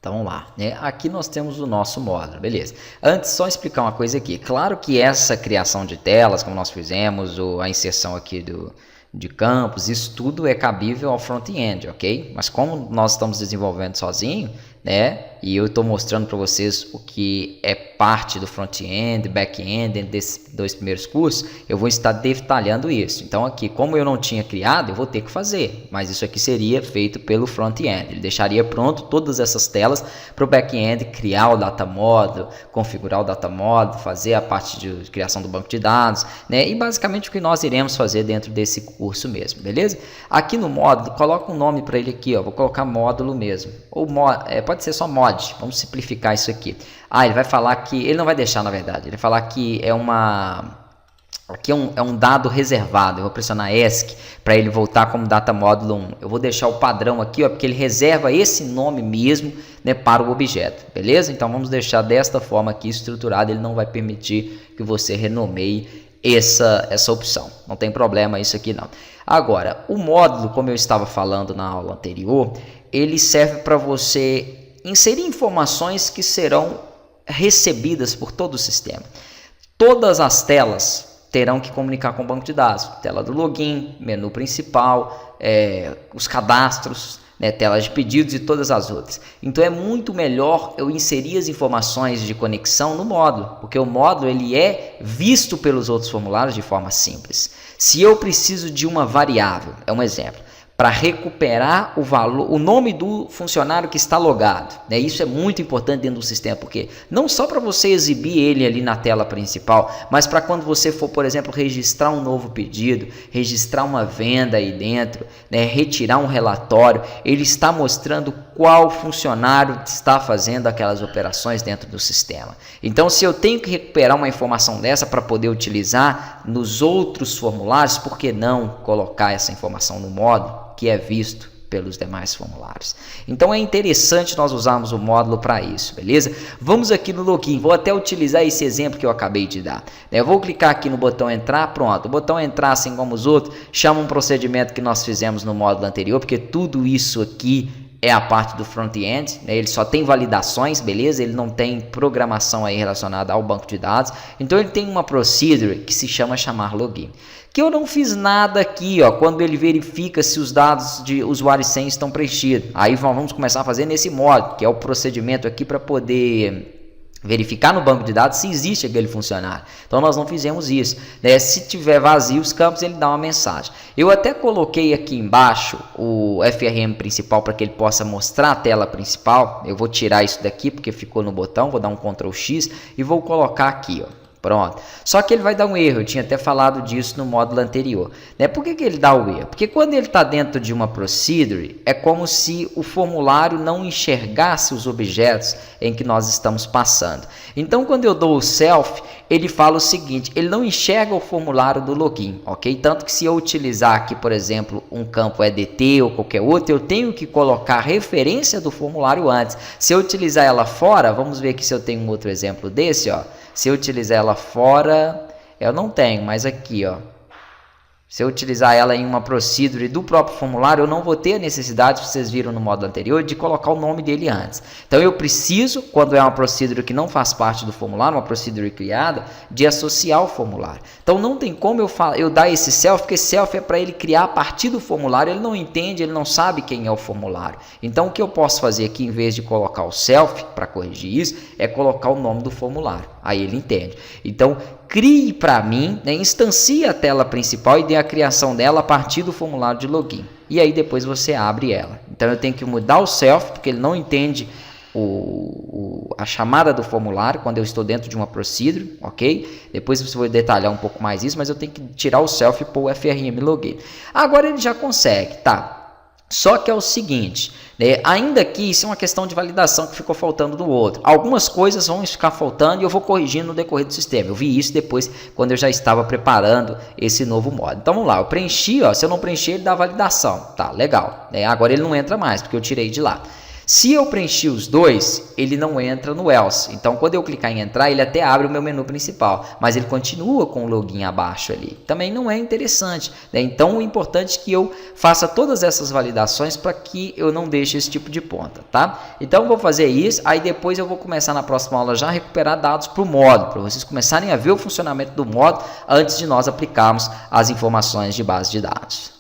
Então vamos lá, né? Aqui nós temos o nosso módulo, beleza. Antes, só explicar uma coisa aqui. Claro que essa criação de telas, como nós fizemos, ou a inserção aqui de campos, isso tudo é cabível ao front-end, ok? Mas como nós estamos desenvolvendo sozinho, né? E eu estou mostrando para vocês o que é parte do front-end, back-end, dentro desses 2 primeiros cursos, eu vou estar detalhando isso. Então aqui, como eu não tinha criado, eu vou ter que fazer, mas isso aqui seria feito pelo front-end. Ele deixaria pronto todas essas telas para o back-end criar o data model, configurar o data model, fazer a parte de criação do banco de dados, né? E basicamente o que nós iremos fazer dentro desse curso mesmo, beleza? Aqui no módulo, coloca um nome para ele aqui, ó, vou colocar módulo mesmo, ou pode ser só mod. Vamos simplificar isso aqui. Ele vai falar que... Ele não vai deixar, na verdade. Ele vai falar que é uma... Aqui é um dado reservado. Eu vou pressionar ESC para ele voltar como data módulo 1. Eu vou deixar o padrão aqui, ó, porque ele reserva esse nome mesmo, né, para o objeto. Beleza? Então vamos deixar desta forma aqui estruturado. Ele não vai permitir que você renomeie essa opção. Não tem problema isso aqui não. Agora, o módulo, como eu estava falando na aula anterior, ele serve para você inserir informações que serão recebidas por todo o sistema. Todas as telas terão que comunicar com o banco de dados. Tela do login, menu principal, os cadastros, né, telas de pedidos e todas as outras. Então é muito melhor eu inserir as informações de conexão no módulo, porque o módulo ele é visto pelos outros formulários de forma simples. Se eu preciso de uma variável, é um exemplo, para recuperar o valor, o nome do funcionário que está logado, né? Isso é muito importante dentro do sistema, porque não só para você exibir ele ali na tela principal, mas para quando você for, por exemplo, registrar um novo pedido, registrar uma venda aí dentro, né? Retirar um relatório, ele está mostrando qual funcionário está fazendo aquelas operações dentro do sistema. Então, se eu tenho que recuperar uma informação dessa para poder utilizar nos outros formulários, por que não colocar essa informação no módulo que é visto pelos demais formulários? Então é interessante nós usarmos o módulo para isso, beleza? Vamos aqui no login, vou até utilizar esse exemplo que eu acabei de dar. Eu vou clicar aqui no botão entrar, pronto. O botão entrar, assim como os outros, chama um procedimento que nós fizemos no módulo anterior, porque tudo isso aqui é a parte do front-end, né? Ele só tem validações, beleza? Ele não tem programação aí relacionada ao banco de dados. Então ele tem uma procedure que se chama chamar login. Que eu não fiz nada aqui, ó, quando ele verifica se os dados de usuário e senha estão preenchidos. Aí vamos começar a fazer nesse modo, que é o procedimento aqui para poder verificar no banco de dados se existe aquele funcionário. Então nós não fizemos isso, né? Se tiver vazio os campos, ele dá uma mensagem. Eu até coloquei aqui embaixo o FRM principal para que ele possa mostrar a tela principal. Eu vou tirar isso daqui porque ficou no botão, vou dar um Ctrl X e vou colocar aqui, ó. Pronto. Só que ele vai dar um erro, eu tinha até falado disso no módulo anterior, né? Por que ele dá o erro? Porque quando ele está dentro de uma procedure, é como se o formulário não enxergasse os objetos em que nós estamos passando. Então, quando eu dou o self, ele fala o seguinte, ele não enxerga o formulário do login, ok? Tanto que se eu utilizar aqui, por exemplo, um campo EDT ou qualquer outro, eu tenho que colocar a referência do formulário antes. Se eu utilizar ela fora, vamos ver aqui se eu tenho um outro exemplo desse, ó. Se eu utilizar ela fora, eu não tenho, mas aqui, ó. Se eu utilizar ela em uma procedure do próprio formulário, eu não vou ter a necessidade, vocês viram no módulo anterior, de colocar o nome dele antes. Então eu preciso, quando é uma procedure que não faz parte do formulário, uma procedure criada, de associar o formulário. Então não tem como eu dar esse self, porque self é para ele criar a partir do formulário, ele não entende, ele não sabe quem é o formulário. Então o que eu posso fazer aqui, em vez de colocar o self, para corrigir isso, é colocar o nome do formulário. Aí ele entende. Então crie para mim, né, instancie a tela principal e dê a criação dela a partir do formulário de login. E aí depois você abre ela. Então eu tenho que mudar o self, porque ele não entende a chamada do formulário quando eu estou dentro de uma procedure, ok? Depois você vai detalhar um pouco mais isso, mas eu tenho que tirar o self e pôr o FRM login. Agora ele já consegue, tá? Só que é o seguinte, né? Ainda que isso é uma questão de validação que ficou faltando do outro. Algumas coisas vão ficar faltando e eu vou corrigindo no decorrer do sistema. Eu vi isso depois quando eu já estava preparando esse novo módulo. Então vamos lá, eu preenchi, ó, se eu não preencher ele dá validação. Tá, legal. Agora ele não entra mais porque eu tirei de lá. Se eu preenchi os dois, ele não entra no else. Então, quando eu clicar em entrar, ele até abre o meu menu principal, mas ele continua com o login abaixo ali. Também não é interessante, né? Então, o importante é que eu faça todas essas validações para que eu não deixe esse tipo de ponta, tá? Então, vou fazer isso, aí depois eu vou começar na próxima aula já a recuperar dados para o módulo, para vocês começarem a ver o funcionamento do módulo antes de nós aplicarmos as informações de base de dados.